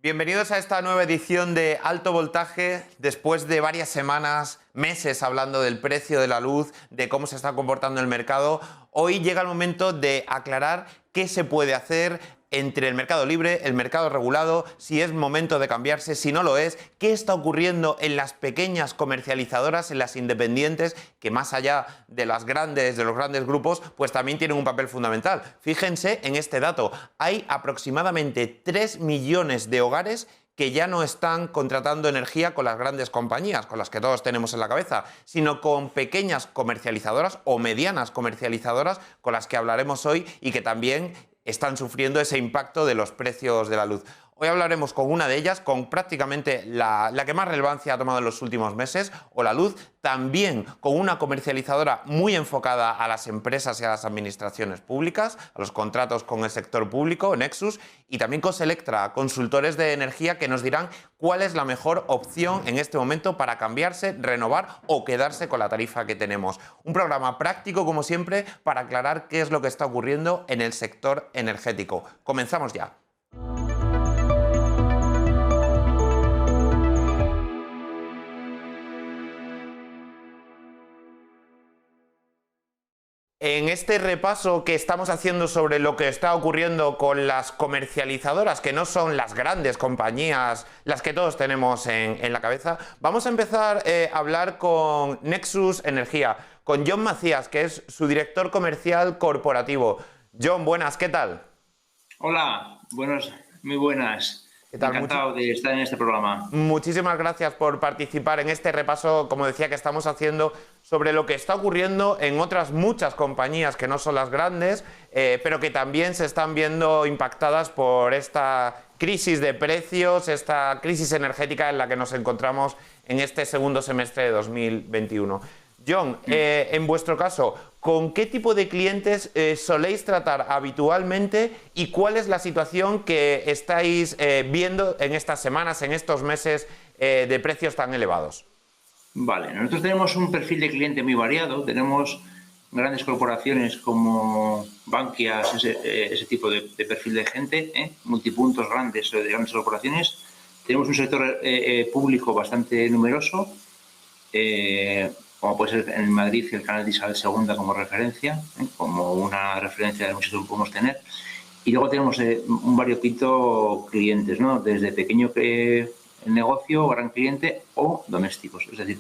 Bienvenidos a esta nueva edición de Alto Voltaje. Después de varias semanas, meses hablando del precio de la luz, de cómo se está comportando el mercado, hoy llega el momento de aclarar qué se puede hacer entre el mercado libre, el mercado regulado, si es momento de cambiarse, si no lo es, qué está ocurriendo en las pequeñas comercializadoras, en las independientes, que más allá de los grandes grupos, pues también tienen un papel fundamental. Fíjense en este dato, hay aproximadamente 3 millones de hogares que ya no están contratando energía con las grandes compañías, con las que todos tenemos en la cabeza, sino con pequeñas comercializadoras o medianas comercializadoras, con las que hablaremos hoy y que también están sufriendo ese impacto de los precios de la luz. Hoy hablaremos con una de ellas, con prácticamente la que más relevancia ha tomado en los últimos meses, o la luz, también con una comercializadora muy enfocada a las empresas y a las administraciones públicas, a los contratos con el sector público, Nexus, y también con Selectra, consultores de energía que nos dirán cuál es la mejor opción en este momento para cambiarse, renovar o quedarse con la tarifa que tenemos. Un programa práctico, como siempre, para aclarar qué es lo que está ocurriendo en el sector energético. Comenzamos ya. En este repaso que estamos haciendo sobre lo que está ocurriendo con las comercializadoras, que no son las grandes compañías, las que todos tenemos en la cabeza, vamos a empezar a hablar con Nexus Energía, con John Macías, que es su director comercial corporativo. John, buenas, ¿qué tal? Hola, muy buenas. ¿Qué tal? Encantado de estar en este programa. Muchísimas gracias por participar en este repaso, como decía, que estamos haciendo sobre lo que está ocurriendo en otras muchas compañías que no son las grandes, pero que también se están viendo impactadas por esta crisis de precios, esta crisis energética en la que nos encontramos en este segundo semestre de 2021. John, en vuestro caso, ¿con qué tipo de clientes soléis tratar habitualmente y cuál es la situación que estáis viendo en estas semanas, en estos meses de precios tan elevados? Vale, nosotros tenemos un perfil de cliente muy variado. Tenemos grandes corporaciones como Bankia, ese tipo de perfil de gente, multipuntos grandes de grandes corporaciones. Tenemos un sector público bastante numeroso, como puede ser en Madrid el canal de Isabel II como referencia, como una referencia de muchos que podemos tener. Y luego tenemos un variopinto clientes, ¿no? Desde pequeño negocio, gran cliente o domésticos. Es decir,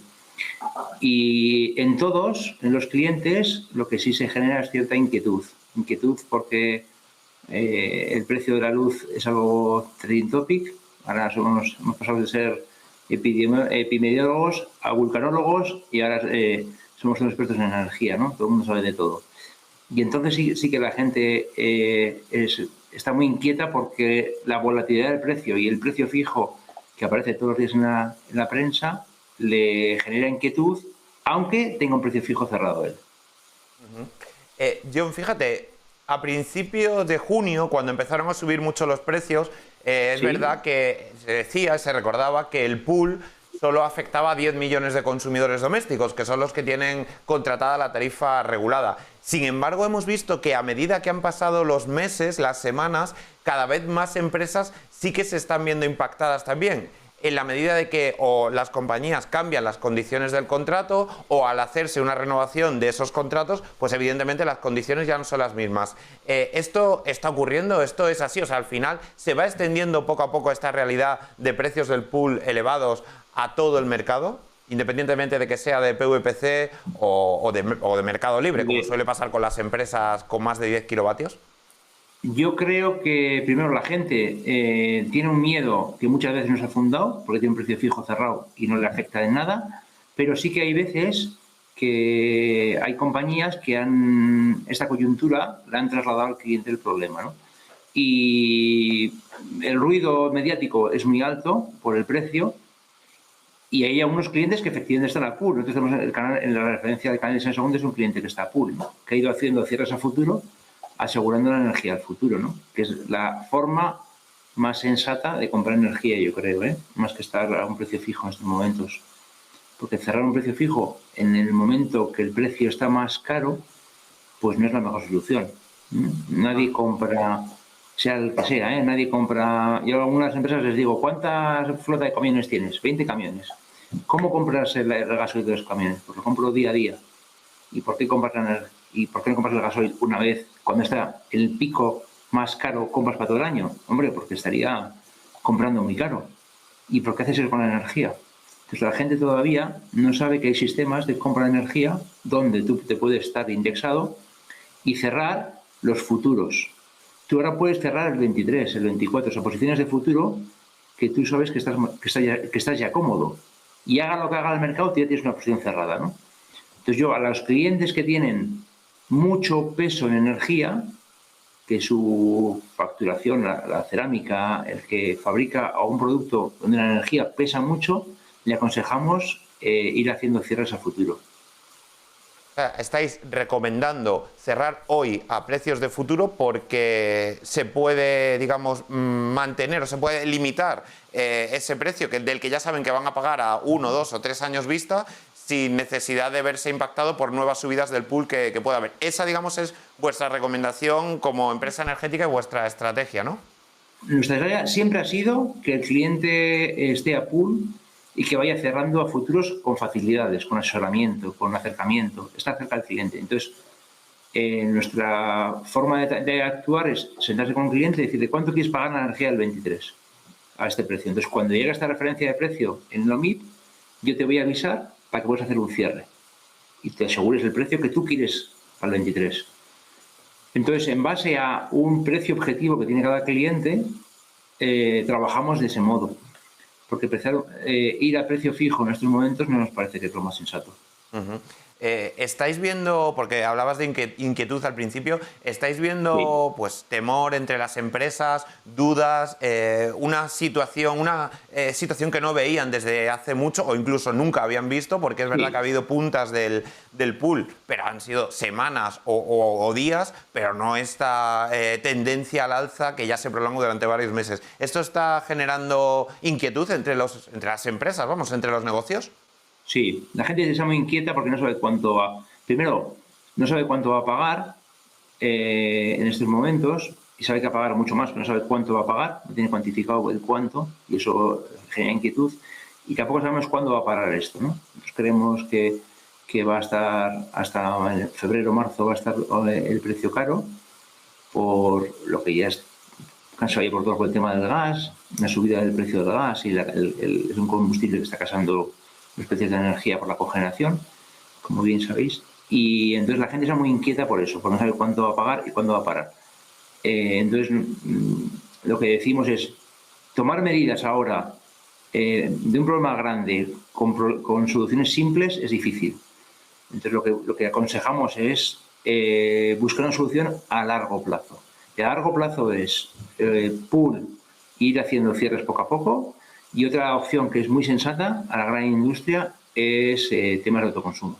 y en los clientes, lo que sí se genera es cierta inquietud. Inquietud porque el precio de la luz es algo trending topic. Ahora hemos pasado de ser epidemiólogos a vulcanólogos y ahora somos unos expertos en energía, ¿no? Todo el mundo sabe de todo. Y entonces sí que la gente está muy inquieta porque la volatilidad del precio y el precio fijo que aparece todos los días en la prensa le genera inquietud, aunque tenga un precio fijo cerrado él. John, fíjate, a principios de junio, cuando empezaron a subir mucho los precios, es verdad que se recordaba que el pool solo afectaba a 10 millones de consumidores domésticos, que son los que tienen contratada la tarifa regulada. Sin embargo, hemos visto que a medida que han pasado los meses, las semanas, cada vez más empresas sí que se están viendo impactadas también, en la medida de que o las compañías cambian las condiciones del contrato o al hacerse una renovación de esos contratos, pues evidentemente las condiciones ya no son las mismas. ¿Esto está ocurriendo? ¿Esto es así? O sea, al final se va extendiendo poco a poco esta realidad de precios del pool elevados a todo el mercado, independientemente de que sea de PVPC o de mercado libre, como suele pasar con las empresas con más de 10 kilovatios. Yo creo que primero la gente tiene un miedo que muchas veces no se ha fundado porque tiene un precio fijo cerrado y no le afecta en nada, pero sí que hay veces que hay compañías que esta coyuntura la han trasladado al cliente el problema, ¿no? Y el ruido mediático es muy alto por el precio y hay algunos clientes que efectivamente están a pool. Nosotros tenemos en la referencia del canal de Isabel II es un cliente que está a pool, ¿no? Que ha ido haciendo cierres a futuro asegurando la energía al futuro, ¿no? Que es la forma más sensata de comprar energía, yo creo, más que estar a un precio fijo en estos momentos. Porque cerrar un precio fijo en el momento que el precio está más caro, pues no es la mejor solución. Nadie compra sea el que sea, ¿eh? Nadie compra... Yo a algunas empresas les digo, ¿cuántas flota de camiones tienes? 20 camiones. ¿Cómo compras el gasoil de los camiones? Pues lo compro día a día. ¿Y por qué ¿Y por qué no compras el gasoil una vez cuando está el pico más caro, compras para todo el año? Hombre, porque estaría comprando muy caro. ¿Y por qué haces eso con la energía? Entonces la gente todavía no sabe que hay sistemas de compra de energía donde tú te puedes estar indexado y cerrar los futuros. Tú ahora puedes cerrar el 23, el 24, o sea, posiciones de futuro que tú sabes que estás ya cómodo. Y haga lo que haga el mercado, tú ya tienes una posición cerrada, ¿no? Entonces yo a los clientes que tienen mucho peso en energía, que su facturación, la cerámica, el que fabrica un producto donde la energía pesa mucho, le aconsejamos ir haciendo cierres a futuro. Estáis recomendando cerrar hoy a precios de futuro porque se puede, digamos, mantener o se puede limitar ese precio del que ya saben que van a pagar a 1, 2 o 3 años vista sin necesidad de verse impactado por nuevas subidas del pool que pueda haber. Esa, digamos, es vuestra recomendación como empresa energética y vuestra estrategia, ¿no? Nuestra estrategia siempre ha sido que el cliente esté a pool y que vaya cerrando a futuros con facilidades, con asesoramiento, con acercamiento, estar cerca del cliente. Entonces, nuestra forma de actuar es sentarse con un cliente y decirle cuánto quieres pagar la energía del 23 a este precio. Entonces, cuando llega esta referencia de precio en el OMIP, yo te voy a avisar para que puedas hacer un cierre y te asegures el precio que tú quieres al 23. Entonces, en base a un precio objetivo que tiene cada cliente, trabajamos de ese modo. Porque ir a precio fijo en estos momentos no nos parece que es lo más sensato. Uh-huh. ¿Estáis viendo, porque hablabas de inquietud al principio, estáis viendo Sí. pues temor entre las empresas, dudas, una situación que no veían desde hace mucho o incluso nunca habían visto, porque es verdad Sí. que ha habido puntas del pool, pero han sido semanas o días, pero no esta tendencia al alza que ya se prolongó durante varios meses? ¿Esto está generando inquietud entre las empresas, vamos, entre los negocios? Sí, la gente está muy inquieta porque no sabe cuánto va. Primero, no sabe cuánto va a pagar en estos momentos y sabe que va a pagar mucho más, pero no sabe cuánto va a pagar, no tiene cuantificado el cuánto y eso genera inquietud. Y tampoco sabemos cuándo va a parar esto, ¿no? Nosotros creemos que va a estar hasta febrero o marzo va a estar el precio caro por lo que ya es cansado ahí por todo el tema del gas, la subida del precio del gas y es un combustible que está causando los precios de energía por la cogeneración, como bien sabéis. Y entonces la gente está muy inquieta por eso, porque no sabe cuánto va a pagar y cuándo va a parar. Entonces, lo que decimos es tomar medidas ahora de un problema grande con soluciones simples es difícil. Entonces, lo que aconsejamos es buscar una solución a largo plazo. Y a largo plazo es pool, ir haciendo cierres poco a poco. Y otra opción que es muy sensata a la gran industria es temas de autoconsumo.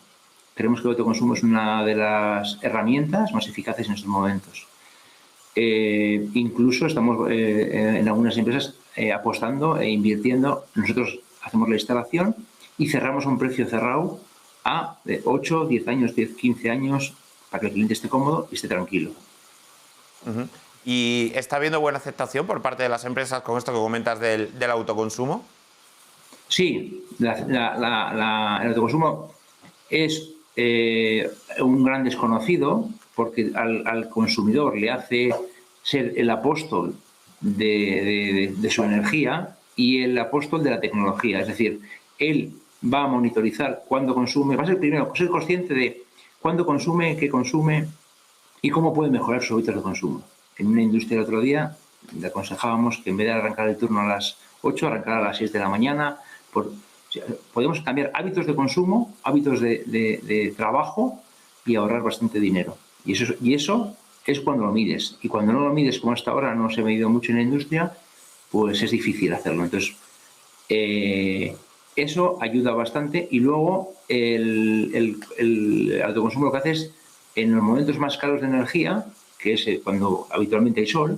Creemos que el autoconsumo es una de las herramientas más eficaces en estos momentos. Incluso estamos en algunas empresas apostando e invirtiendo. Nosotros hacemos la instalación y cerramos un precio cerrado a 8, 10 años, 10, 15 años para que el cliente esté cómodo y esté tranquilo. Uh-huh. ¿Y está habiendo buena aceptación por parte de las empresas con esto que comentas del autoconsumo? Sí, el autoconsumo es un gran desconocido porque al consumidor le hace ser el apóstol de su energía y el apóstol de la tecnología. Es decir, él va a monitorizar cuándo consume, va a ser primero ser consciente de cuándo consume, qué consume y cómo puede mejorar sus hábitos de consumo. En una industria el otro día le aconsejábamos que en vez de arrancar el turno a las 8, arrancar a las 6 de la mañana. Podemos cambiar hábitos de consumo, hábitos de trabajo y ahorrar bastante dinero. Y eso es cuando lo mides. Y cuando no lo mides, como hasta ahora no se ha medido mucho en la industria, pues es difícil hacerlo. Entonces, eso ayuda bastante. Y luego el autoconsumo lo que hace es, en los momentos más caros de energía, que es cuando habitualmente hay sol,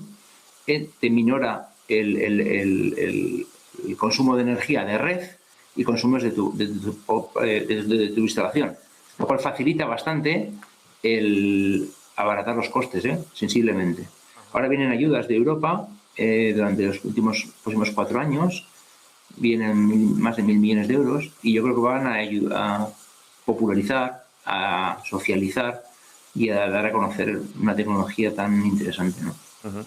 te minora el consumo de energía de red y consumes de tu instalación, lo cual facilita bastante el abaratar los costes, sensiblemente. Ahora vienen ayudas de Europa durante los próximos 4 años, vienen más de 1.000 millones de euros y yo creo que van a ayudar a popularizar, a socializar y a dar a conocer una tecnología tan interesante, ¿no? Ujú.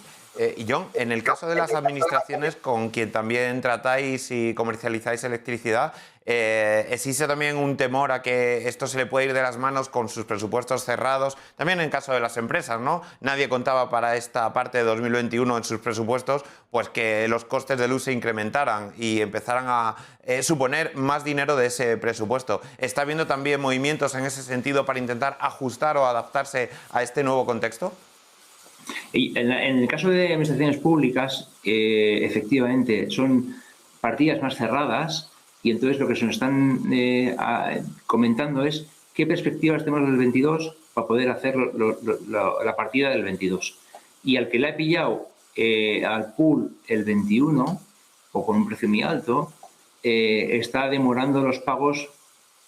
Y John, en el caso de las administraciones con quien también tratáis y comercializáis electricidad, ¿existe también un temor a que esto se le pueda ir de las manos con sus presupuestos cerrados? También en caso de las empresas, ¿no? Nadie contaba para esta parte de 2021 en sus presupuestos pues que los costes de luz se incrementaran y empezaran a suponer más dinero de ese presupuesto. ¿Está habiendo también movimientos en ese sentido para intentar ajustar o adaptarse a este nuevo contexto? Y en el caso de administraciones públicas, efectivamente, son partidas más cerradas y entonces lo que se nos están comentando es qué perspectivas tenemos del 22 para poder hacer la partida del 22. Y al que le ha pillado al pool el 21, o con un precio muy alto, está demorando los pagos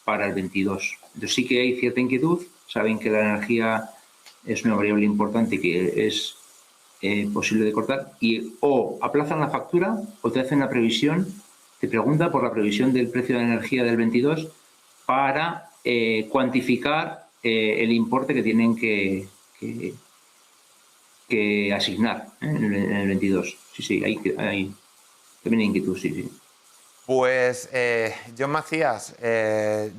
para el 22. Entonces sí que hay cierta inquietud, saben que la energía es una variable importante que es posible de cortar y o aplazan la factura o te hacen la previsión, te pregunta por la previsión del precio de la energía del 22 para cuantificar el importe que tienen que asignar en el 22. Sí, sí, hay también hay inquietud, sí, sí. Pues John Macías,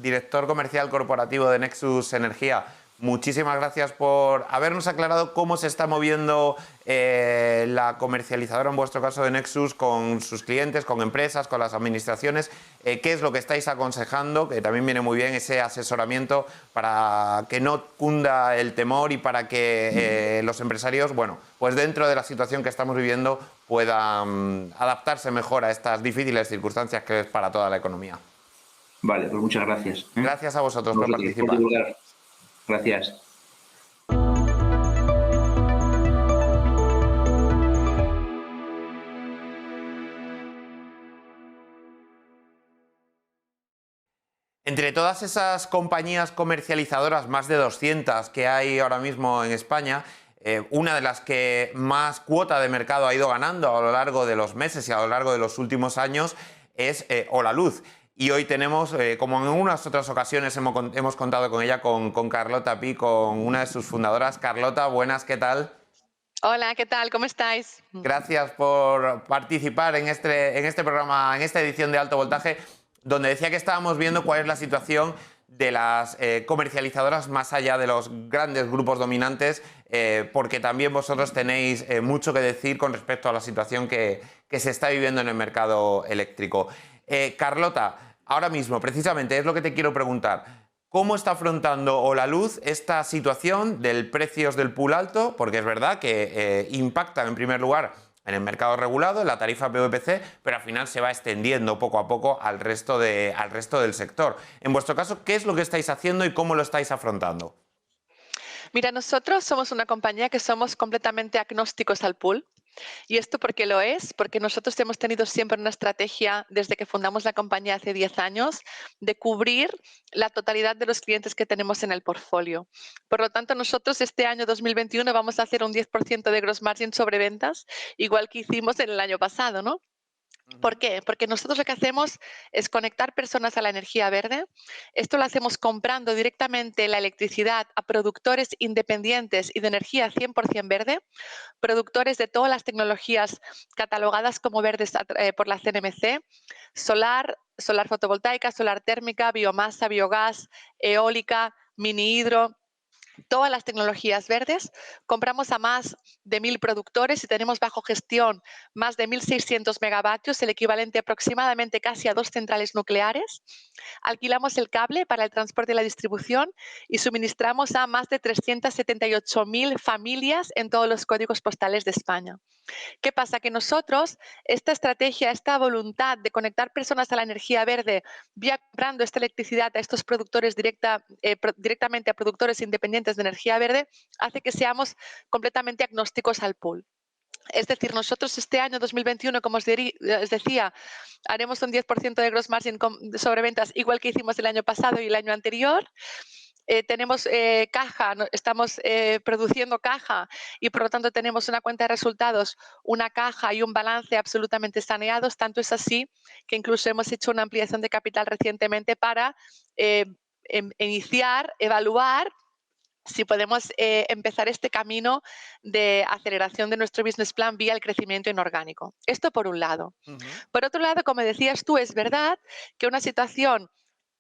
director comercial corporativo de Nexus Energía, muchísimas gracias por habernos aclarado cómo se está moviendo la comercializadora, en vuestro caso de Nexus, con sus clientes, con empresas, con las administraciones, qué es lo que estáis aconsejando, que también viene muy bien ese asesoramiento para que no cunda el temor y para que los empresarios, bueno, pues dentro de la situación que estamos viviendo puedan adaptarse mejor a estas difíciles circunstancias que es para toda la economía. Vale, pues muchas gracias. Gracias a vosotros por Vosotros, por participar. divulgar. Gracias. Entre todas esas compañías comercializadoras, más de 200 que hay ahora mismo en España, una de las que más cuota de mercado ha ido ganando a lo largo de los meses y a lo largo de los últimos años es Holaluz. Y hoy tenemos, como en unas otras ocasiones hemos contado con ella, con Carlota Pi, con una de sus fundadoras. Carlota, buenas, ¿qué tal? Hola, ¿qué tal? ¿Cómo estáis? Gracias por participar en este programa, en esta edición de Alto Voltaje, donde decía que estábamos viendo cuál es la situación de las comercializadoras más allá de los grandes grupos dominantes, porque también vosotros tenéis mucho que decir con respecto a la situación que se está viviendo en el mercado eléctrico. Carlota, ahora mismo, precisamente, es lo que te quiero preguntar. ¿Cómo está afrontando Holaluz esta situación del precios del pool alto? Porque es verdad que impactan en primer lugar en el mercado regulado, en la tarifa PVPC, pero al final se va extendiendo poco a poco al resto del sector. En vuestro caso, ¿qué es lo que estáis haciendo y cómo lo estáis afrontando? Mira, nosotros somos una compañía que somos completamente agnósticos al pool. ¿Y esto por qué lo es? Porque nosotros hemos tenido siempre una estrategia, desde que fundamos la compañía hace 10 años, de cubrir la totalidad de los clientes que tenemos en el portfolio. Por lo tanto, nosotros este año 2021 vamos a hacer un 10% de gross margin sobre ventas, igual que hicimos en el año pasado, ¿no? ¿Por qué? Porque nosotros lo que hacemos es conectar personas a la energía verde. Esto lo hacemos comprando directamente la electricidad a productores independientes y de energía 100% verde, productores de todas las tecnologías catalogadas como verdes por la CNMC, solar fotovoltaica, solar térmica, biomasa, biogás, eólica, mini hidro, todas las tecnologías verdes. Compramos a más de 1.000 productores y tenemos bajo gestión más de 1.600 megavatios, el equivalente aproximadamente casi a 2 centrales nucleares. Alquilamos el cable para el transporte y la distribución y suministramos a más de 378.000 familias en todos los códigos postales de España. ¿Qué pasa? Que nosotros, esta estrategia, esta voluntad de conectar personas a la energía verde, vía comprando esta electricidad a estos productores directamente a productores independientes de energía verde, hace que seamos completamente agnósticos al pool. Es decir, nosotros este año 2021, como os decía, haremos un 10% de gross margin sobre ventas, igual que hicimos el año pasado y el año anterior. tenemos caja, estamos produciendo caja y por lo tanto tenemos una cuenta de resultados, una caja y un balance absolutamente saneados. Tanto es así que incluso hemos hecho una ampliación de capital recientemente para iniciar, evaluar si podemos empezar este camino de aceleración de nuestro business plan vía el crecimiento inorgánico. Esto por un lado. Ujú. Por otro lado, como decías tú, es verdad que una situación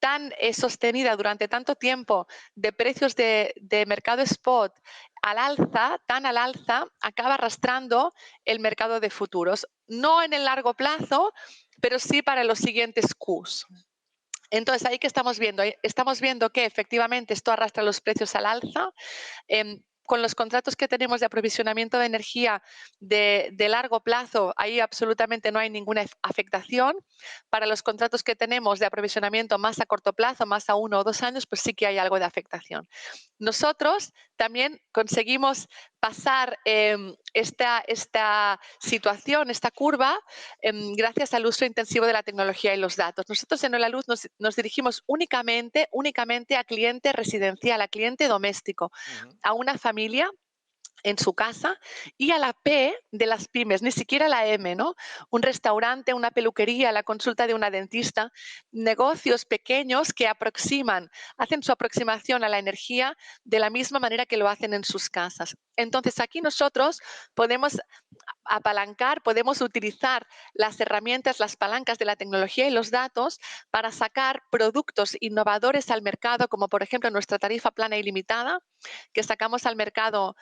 tan sostenida durante tanto tiempo de precios de mercado spot al alza, tan al alza, acaba arrastrando el mercado de futuros. No en el largo plazo, pero sí para los siguientes Qs. Entonces, ahí que estamos viendo que efectivamente esto arrastra los precios al alza. Con los contratos que tenemos de aprovisionamiento de energía de largo plazo, ahí absolutamente no hay ninguna afectación. Para los contratos que tenemos de aprovisionamiento más a corto plazo, más a 1 o 2 años, pues sí que hay algo de afectación. Nosotros también conseguimos pasar esta situación, esta curva, gracias al uso intensivo de la tecnología y los datos. Nosotros en Holaluz nos dirigimos únicamente a cliente residencial, a cliente doméstico, Ujú. a una familia en su casa y a la P de las pymes, ni siquiera la M, ¿no? Un restaurante, una peluquería, la consulta de una dentista, negocios pequeños que hacen su aproximación a la energía de la misma manera que lo hacen en sus casas. Entonces, aquí nosotros podemos apalancar, podemos utilizar las herramientas, las palancas de la tecnología y los datos para sacar productos innovadores al mercado, como por ejemplo nuestra tarifa plana ilimitada, que sacamos al mercado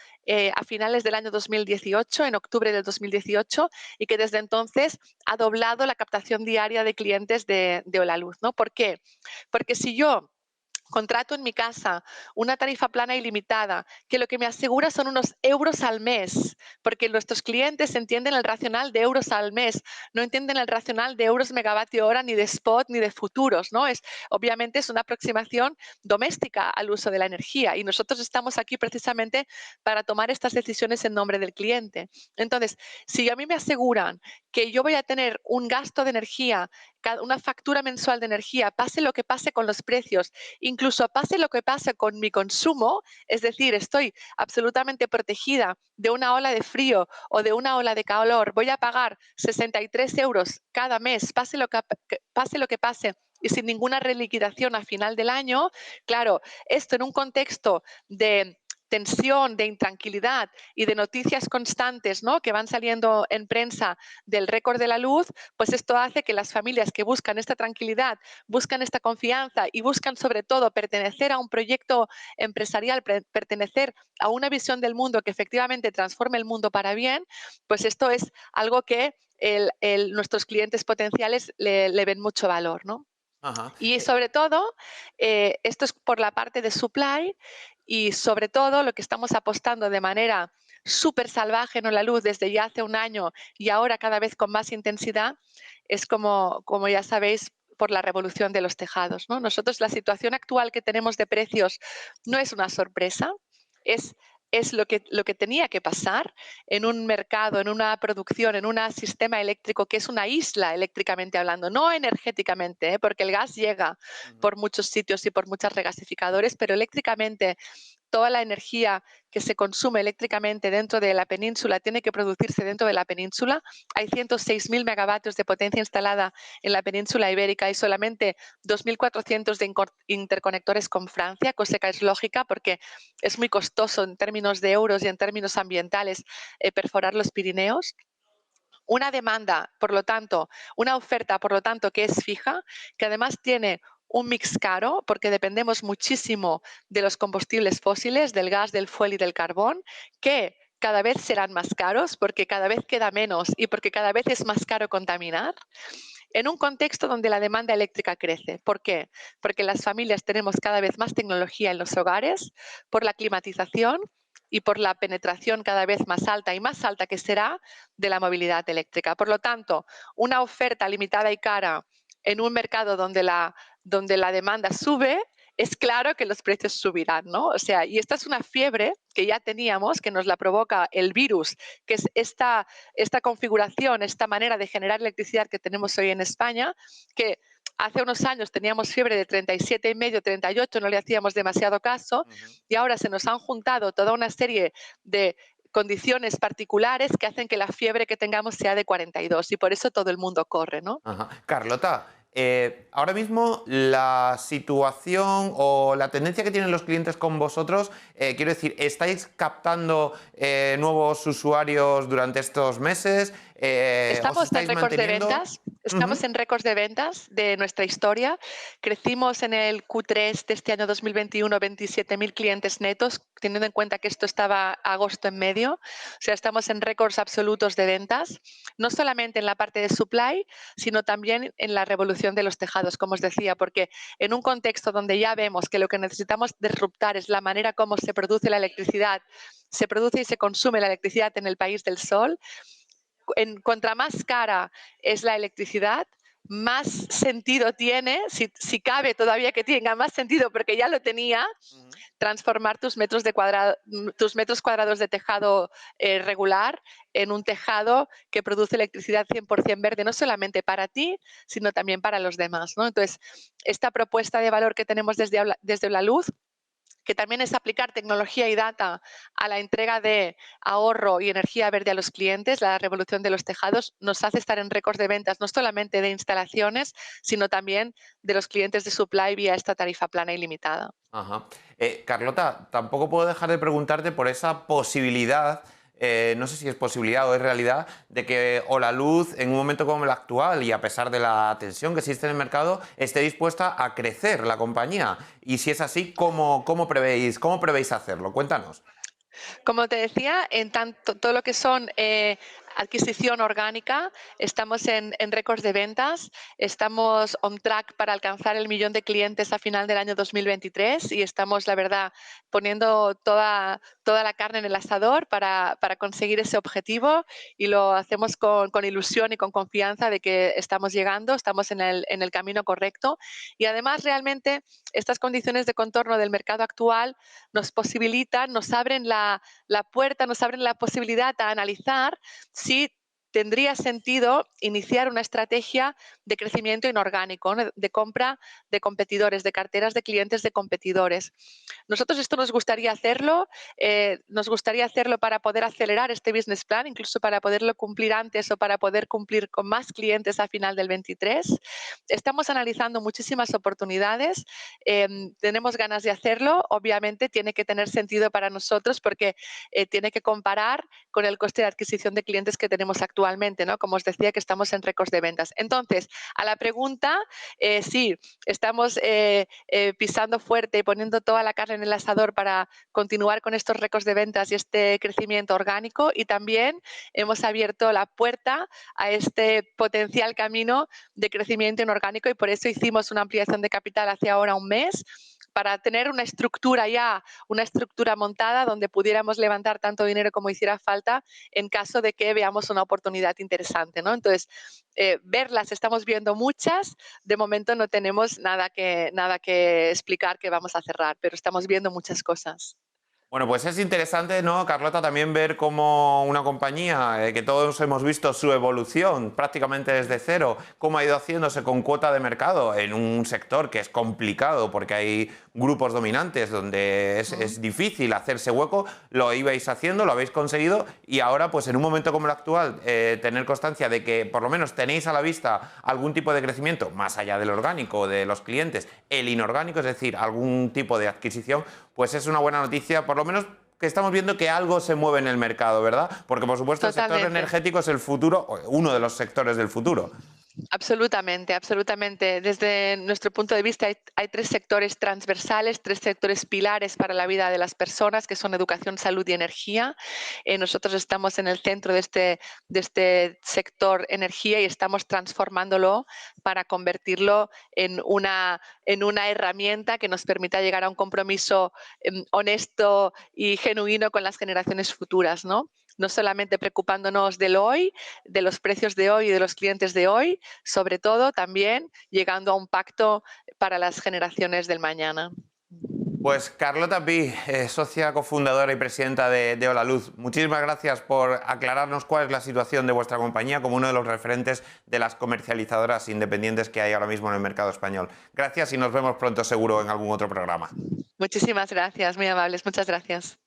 a finales del año 2018, en octubre del 2018, y que desde entonces ha doblado la captación diaria de clientes de Holaluz, ¿no? ¿Por qué? Porque si yo contrato en mi casa una tarifa plana ilimitada, que lo que me asegura son unos euros al mes, porque nuestros clientes entienden el racional de euros al mes, no entienden el racional de euros megavatio hora, ni de spot, ni de futuros, ¿no? Obviamente es una aproximación doméstica al uso de la energía y nosotros estamos aquí precisamente para tomar estas decisiones en nombre del cliente. Entonces, si a mí me aseguran que yo voy a tener un gasto de energía, una factura mensual de energía, pase lo que pase con los precios, incluso pase lo que pase con mi consumo, es decir, estoy absolutamente protegida de una ola de frío o de una ola de calor, voy a pagar 63 euros cada mes, pase lo que pase, y sin ninguna reliquidación a final del año. Claro, esto en un contexto de tensión, de intranquilidad y de noticias constantes, ¿no?, que van saliendo en prensa del récord de la luz, pues esto hace que las familias que buscan esta tranquilidad, buscan esta confianza y buscan sobre todo pertenecer a un proyecto empresarial, pertenecer a una visión del mundo que efectivamente transforme el mundo para bien, pues esto es algo que nuestros clientes potenciales le ven mucho valor, ¿no? Ajá. Y sobre todo, esto es por la parte de supply, y sobre todo lo que estamos apostando de manera súper salvaje en Holaluz desde ya hace un año y ahora cada vez con más intensidad, es como ya sabéis, por la revolución de los tejados, ¿no? Nosotros la situación actual que tenemos de precios no es una sorpresa, es, es lo que tenía que pasar en un mercado, en una producción, en un sistema eléctrico que es una isla eléctricamente hablando, no energéticamente, porque el gas llega Ujú. por muchos sitios y por muchas regasificadores, pero eléctricamente toda la energía que se consume eléctricamente dentro de la península tiene que producirse dentro de la península. Hay 106.000 megavatios de potencia instalada en la península ibérica y solamente 2.400 de interconectores con Francia, cosa que es lógica porque es muy costoso en términos de euros y en términos ambientales perforar los Pirineos. Una demanda, por lo tanto, una oferta, por lo tanto, que es fija, que además tiene un mix caro, porque dependemos muchísimo de los combustibles fósiles, del gas, del fuel y del carbón, que cada vez serán más caros porque cada vez queda menos y porque cada vez es más caro contaminar, en un contexto donde la demanda eléctrica crece. ¿Por qué? Porque las familias tenemos cada vez más tecnología en los hogares, por la climatización y por la penetración cada vez más alta y más alta que será de la movilidad eléctrica. Por lo tanto, una oferta limitada y cara en un mercado donde la demanda sube, es claro que los precios subirán, ¿no? O sea, y esta es una fiebre que ya teníamos, que nos la provoca el virus, que es esta configuración, esta manera de generar electricidad que tenemos hoy en España, que hace unos años teníamos fiebre de 37,5, 38, no le hacíamos demasiado caso, Ujú. y ahora se nos han juntado toda una serie de condiciones particulares que hacen que la fiebre que tengamos sea de 42 y por eso todo el mundo corre, ¿no? Ajá. Carlota, ahora mismo la situación o la tendencia que tienen los clientes con vosotros, quiero decir, ¿estáis captando nuevos usuarios durante estos meses? ¿Os Estamos en estáis récords de manteniendo? ventas, estamos Ujú. en récords de ventas de nuestra historia. Crecimos en el Q3 de este año 2021 27.000 clientes netos, teniendo en cuenta que esto estaba agosto en medio. O sea, estamos en récords absolutos de ventas, no solamente en la parte de supply, sino también en la revolución de los tejados, como os decía, porque en un contexto donde ya vemos que lo que necesitamos disruptar es la manera como se produce la electricidad, se produce y se consume la electricidad en el país del sol, contra más cara es la electricidad, más sentido tiene, si cabe todavía que tenga más sentido, porque ya lo tenía, Ujú. transformar tus metros cuadrados de tejado regular en un tejado que produce electricidad 100% verde, no solamente para ti, sino también para los demás, ¿no? Entonces, esta propuesta de valor que tenemos desde la luz, que también es aplicar tecnología y data a la entrega de ahorro y energía verde a los clientes, la revolución de los tejados, nos hace estar en récords de ventas, no solamente de instalaciones, sino también de los clientes de supply vía esta tarifa plana ilimitada. Ajá. Carlota, tampoco puedo dejar de preguntarte por esa posibilidad, no sé si es posibilidad o es realidad, de que Holaluz, en un momento como el actual y a pesar de la tensión que existe en el mercado, esté dispuesta a crecer la compañía. Y si es así, cómo prevéis hacerlo? Cuéntanos. Como te decía, en tanto todo lo que son adquisición orgánica, estamos en récords de ventas, estamos on track para alcanzar el millón de clientes a final del año 2023 y estamos, la verdad, poniendo toda la carne en el asador para conseguir ese objetivo y lo hacemos con ilusión y con confianza de que estamos llegando, estamos en el camino correcto y además realmente estas condiciones de contorno del mercado actual nos posibilitan, nos abren la puerta, nos abren la posibilidad a analizar si tendría sentido iniciar una estrategia de crecimiento inorgánico, ¿no? De compra de competidores, de carteras de clientes de competidores. Nosotros esto nos gustaría hacerlo para poder acelerar este business plan, incluso para poderlo cumplir antes o para poder cumplir con más clientes a final del 23. Estamos analizando muchísimas oportunidades, tenemos ganas de hacerlo, obviamente tiene que tener sentido para nosotros porque tiene que comparar con el coste de adquisición de clientes que tenemos actualmente, ¿no? Como os decía, que estamos en récords de ventas. Entonces, a la pregunta, sí, estamos pisando fuerte y poniendo toda la carne en el asador para continuar con estos récords de ventas y este crecimiento orgánico y también hemos abierto la puerta a este potencial camino de crecimiento inorgánico y por eso hicimos una ampliación de capital hace ahora un mes para tener una estructura ya, una estructura montada donde pudiéramos levantar tanto dinero como hiciera falta en caso de que veamos una oportunidad interesante, ¿no? Entonces, verlas, estamos viendo muchas, de momento no tenemos nada que explicar que vamos a cerrar, pero estamos viendo muchas cosas. Bueno, pues es interesante, ¿no, Carlota, también ver cómo una compañía, que todos hemos visto su evolución prácticamente desde cero, cómo ha ido haciéndose con cuota de mercado en un sector que es complicado porque hay grupos dominantes donde Mm. es difícil hacerse hueco, lo ibais haciendo, lo habéis conseguido y ahora, pues en un momento como el actual, tener constancia de que por lo menos tenéis a la vista algún tipo de crecimiento, más allá del orgánico, de los clientes, el inorgánico, es decir, algún tipo de adquisición, pues es una buena noticia, por lo menos que estamos viendo que algo se mueve en el mercado, ¿verdad? Porque por supuesto el sector Totalmente. energético es el futuro, o uno de los sectores del futuro. Absolutamente, absolutamente. Desde nuestro punto de vista hay tres sectores transversales, tres sectores pilares para la vida de las personas, que son educación, salud y energía. Nosotros estamos en el centro de este sector energía y estamos transformándolo para convertirlo en una herramienta que nos permita llegar a un compromiso honesto y genuino con las generaciones futuras, ¿no? No solamente preocupándonos del hoy, de los precios de hoy y de los clientes de hoy, sobre todo también llegando a un pacto para las generaciones del mañana. Pues Carlota Pi, socia cofundadora y presidenta de Hola Luz, muchísimas gracias por aclararnos cuál es la situación de vuestra compañía como uno de los referentes de las comercializadoras independientes que hay ahora mismo en el mercado español. Gracias y nos vemos pronto seguro en algún otro programa. Muchísimas gracias, muy amables, muchas gracias.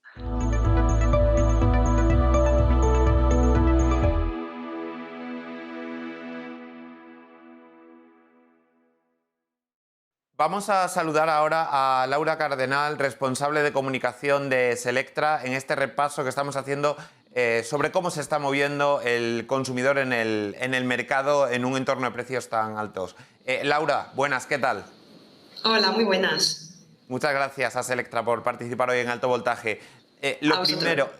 Vamos a saludar ahora a Laura Cardenal, responsable de comunicación de Selectra, en este repaso que estamos haciendo sobre cómo se está moviendo el consumidor en el mercado en un entorno de precios tan altos. Laura, buenas, ¿qué tal? Hola, muy buenas. Muchas gracias a Selectra por participar hoy en Alto Voltaje.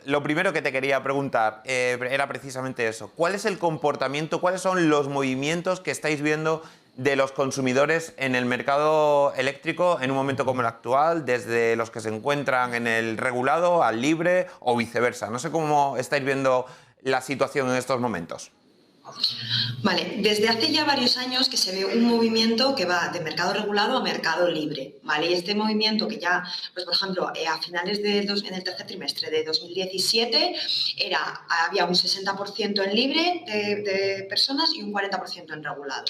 Lo primero que te quería preguntar era precisamente eso. ¿Cuál es el comportamiento, cuáles son los movimientos que estáis viendo de los consumidores en el mercado eléctrico en un momento como el actual, desde los que se encuentran en el regulado al libre o viceversa? No sé cómo estáis viendo la situación en estos momentos. Vale, desde hace ya varios años que se ve un movimiento que va de mercado regulado a mercado libre, ¿vale? Y este movimiento que ya, pues por ejemplo, a finales en el tercer trimestre de 2017 había un 60% en libre de personas y un 40% en regulado.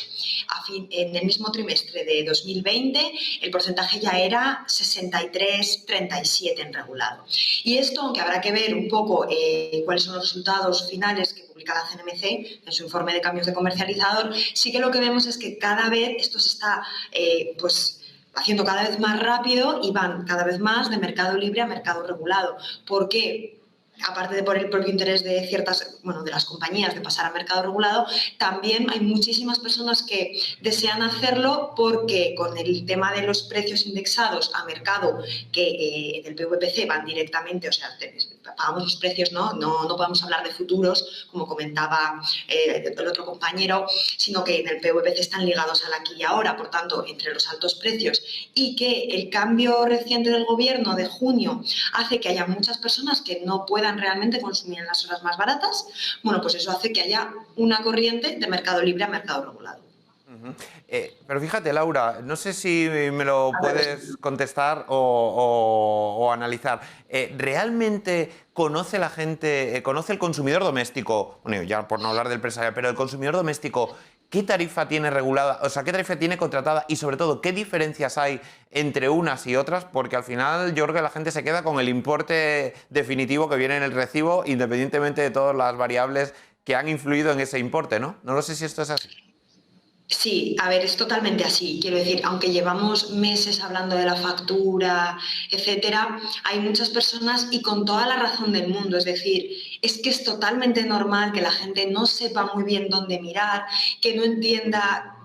En el mismo trimestre de 2020 el porcentaje ya era 63-37 en regulado. Y esto, aunque habrá que ver un poco cuáles son los resultados finales que publica la CNMC en su informe de cambios de comercializador, sí que lo que vemos es que cada vez esto se está haciendo cada vez más rápido y van cada vez más de mercado libre a mercado regulado. ¿Por qué? Aparte de por el propio interés de de las compañías de pasar a mercado regulado, también hay muchísimas personas que desean hacerlo porque con el tema de los precios indexados a mercado que del PVPC van directamente, o sea, pagamos los precios, no podemos hablar de futuros, como comentaba el otro compañero, sino que en el PVPC están ligados al aquí y ahora, por tanto, entre los altos precios, y que el cambio reciente del gobierno de junio hace que haya muchas personas que no puedan realmente consumir en las horas más baratas, bueno, pues eso hace que haya una corriente de mercado libre a mercado regulado. Pero fíjate, Laura, no sé si me lo puedes contestar o analizar. ¿Realmente conoce la gente, conoce el consumidor doméstico, bueno, ya por no hablar del empresarial, pero el consumidor doméstico, qué tarifa tiene regulada, o sea, qué tarifa tiene contratada y sobre todo qué diferencias hay entre unas y otras? Porque al final yo creo que la gente se queda con el importe definitivo que viene en el recibo, independientemente de todas las variables que han influido en ese importe, ¿no? No lo sé si esto es así. Sí, a ver, es totalmente así. Quiero decir, aunque llevamos meses hablando de la factura, etcétera, hay muchas personas y con toda la razón del mundo. Es decir, es que es totalmente normal que la gente no sepa muy bien dónde mirar, que no entienda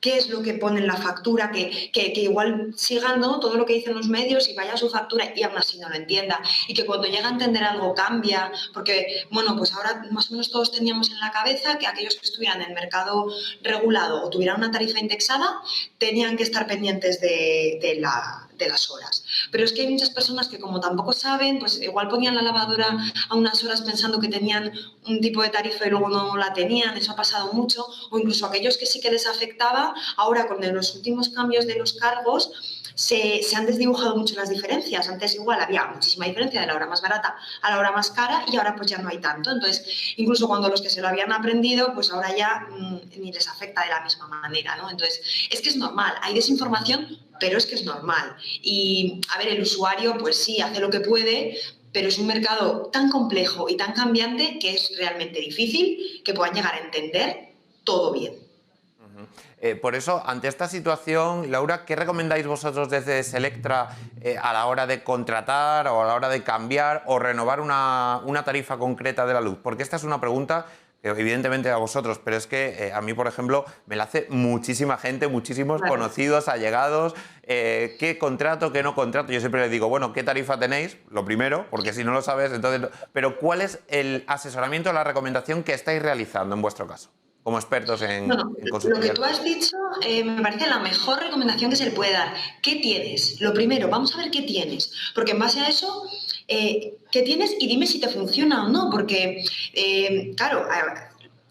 qué es lo que pone en la factura, que igual siga, ¿no?, todo lo que dicen los medios y vaya a su factura y aún así no lo entienda. Y que cuando llega a entender algo cambia, porque, bueno, pues ahora más o menos todos teníamos en la cabeza que aquellos que estuvieran en el mercado regulado o tuvieran una tarifa indexada tenían que estar pendientes de las horas. Pero es que hay muchas personas que como tampoco saben, pues igual ponían la lavadora a unas horas pensando que tenían un tipo de tarifa y luego no la tenían, eso ha pasado mucho, o incluso aquellos que sí que les afectaba, ahora con los últimos cambios de los cargos se han desdibujado mucho las diferencias. Antes igual había muchísima diferencia de la hora más barata a la hora más cara y ahora pues ya no hay tanto. Entonces, incluso cuando los que se lo habían aprendido, pues ahora ya ni les afecta de la misma manera, ¿no? Entonces, es que es normal, hay desinformación, pero es que es normal. Y, a ver, el usuario pues sí, hace lo que puede, pero es un mercado tan complejo y tan cambiante que es realmente difícil que puedan llegar a entender todo bien. Por eso, ante esta situación, Laura, ¿qué recomendáis vosotros desde Selectra a la hora de contratar o a la hora de cambiar o renovar una tarifa concreta de la luz? Porque esta es una pregunta que evidentemente a vosotros, pero es que a mí, por ejemplo, me la hace muchísima gente, muchísimos conocidos, allegados. ¿Qué contrato, qué no contrato? Yo siempre les digo, bueno, ¿qué tarifa tenéis? Lo primero, porque si no lo sabes, entonces... Pero ¿cuál es el asesoramiento, la recomendación que estáis realizando en vuestro caso, como expertos en consultoría? Lo que tú has dicho me parece la mejor recomendación que se le puede dar. ¿Qué tienes? Lo primero, vamos a ver qué tienes, porque en base a eso, ¿qué tienes? Y dime si te funciona o no, porque, claro,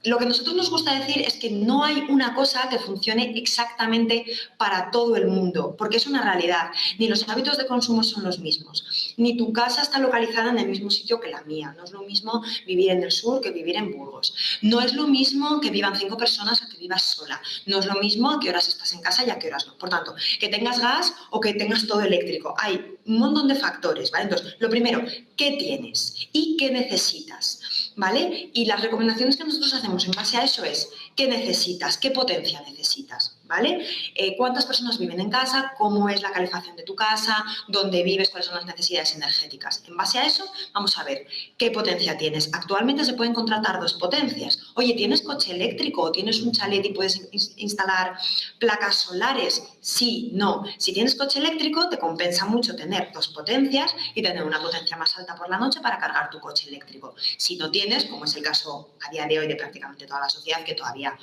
Lo que a nosotros nos gusta decir es que no hay una cosa que funcione exactamente para todo el mundo, porque es una realidad. Ni los hábitos de consumo son los mismos, ni tu casa está localizada en el mismo sitio que la mía. No es lo mismo vivir en el sur que vivir en Burgos. No es lo mismo que vivan 5 personas a que vivas sola. No es lo mismo a qué horas estás en casa y a qué horas no. Por tanto, que tengas gas o que tengas todo eléctrico. Hay un montón de factores, ¿vale? Entonces, lo primero, ¿qué tienes y qué necesitas? ¿Vale? Y las recomendaciones que nosotros hacemos en base a eso es ¿qué necesitas? ¿Qué potencia necesitas? ¿Vale? ¿Cuántas personas viven en casa? ¿Cómo es la calefacción de tu casa? ¿Dónde vives? ¿Cuáles son las necesidades energéticas? En base a eso, vamos a ver qué potencia tienes. Actualmente se pueden contratar 2 potencias. Oye, ¿tienes coche eléctrico o tienes un chalet y puedes instalar placas solares? Sí, no. Si tienes coche eléctrico, te compensa mucho tener 2 potencias y tener una potencia más alta por la noche para cargar tu coche eléctrico. Si no tienes, como es el caso a día de hoy de prácticamente toda la sociedad, que todavía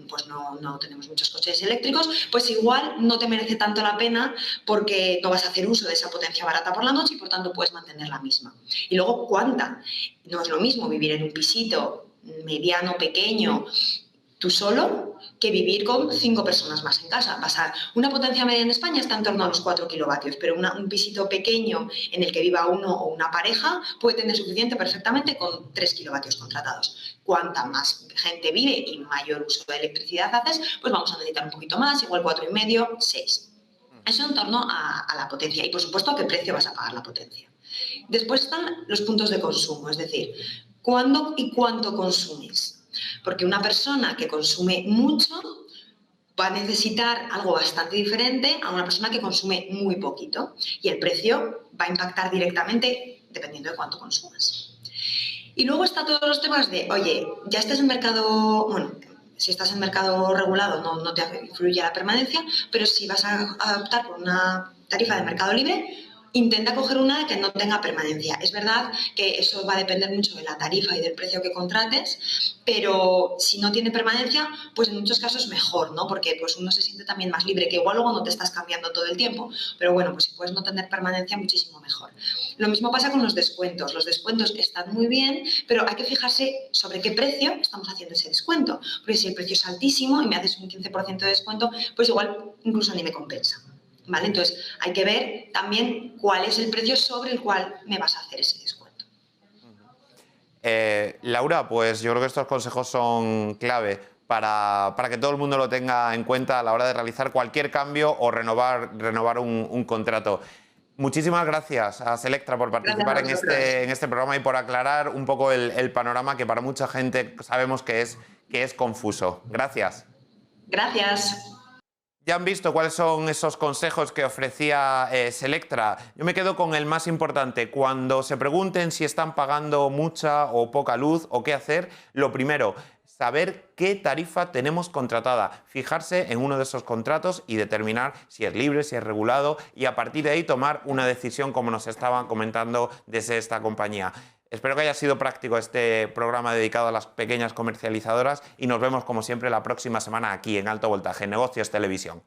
pues no tenemos muchos coches eléctricos, pues igual no te merece tanto la pena porque no vas a hacer uso de esa potencia barata por la noche y por tanto puedes mantener la misma. Y luego, ¿cuánta? No es lo mismo vivir en un pisito mediano, pequeño, tú solo, que vivir con 5 personas más en casa. Una potencia media en España está en torno a los 4 kilovatios, pero un pisito pequeño en el que viva uno o una pareja puede tener suficiente perfectamente con 3 kilovatios contratados. Cuanta más gente vive y mayor uso de electricidad haces, pues vamos a necesitar un poquito más, igual 4,5, 6. Eso en torno a la potencia y, por supuesto, a qué precio vas a pagar la potencia. Después están los puntos de consumo, es decir, ¿cuándo y cuánto consumes? Porque una persona que consume mucho va a necesitar algo bastante diferente a una persona que consume muy poquito y el precio va a impactar directamente dependiendo de cuánto consumas. Y luego está todos los temas de, oye, ya estás en mercado, bueno, si estás en mercado regulado no te influye la permanencia, pero si vas a optar por una tarifa de mercado libre, intenta coger una que no tenga permanencia. Es verdad que eso va a depender mucho de la tarifa y del precio que contrates, pero si no tiene permanencia, pues en muchos casos mejor, ¿no? Porque pues uno se siente también más libre, que igual luego no te estás cambiando todo el tiempo, pero bueno, pues si puedes no tener permanencia, muchísimo mejor. Lo mismo pasa con los descuentos. Los descuentos están muy bien, pero hay que fijarse sobre qué precio estamos haciendo ese descuento, porque si el precio es altísimo y me haces un 15% de descuento, pues igual incluso ni me compensa. ¿Vale? Entonces, hay que ver también cuál es el precio sobre el cual me vas a hacer ese descuento. Laura, pues yo creo que estos consejos son clave para que todo el mundo lo tenga en cuenta a la hora de realizar cualquier cambio o renovar un contrato. Muchísimas gracias a Selectra por participar en este programa y por aclarar un poco el panorama que para mucha gente sabemos que es confuso. Gracias. Gracias. Ya han visto cuáles son esos consejos que ofrecía Selectra. Yo me quedo con el más importante. Cuando se pregunten si están pagando mucha o poca luz o qué hacer, lo primero, saber qué tarifa tenemos contratada, fijarse en uno de esos contratos y determinar si es libre, si es regulado y a partir de ahí tomar una decisión como nos estaban comentando desde esta compañía. Espero que haya sido práctico este programa dedicado a las pequeñas comercializadoras y nos vemos como siempre la próxima semana aquí en Alto Voltaje, Negocios Televisión.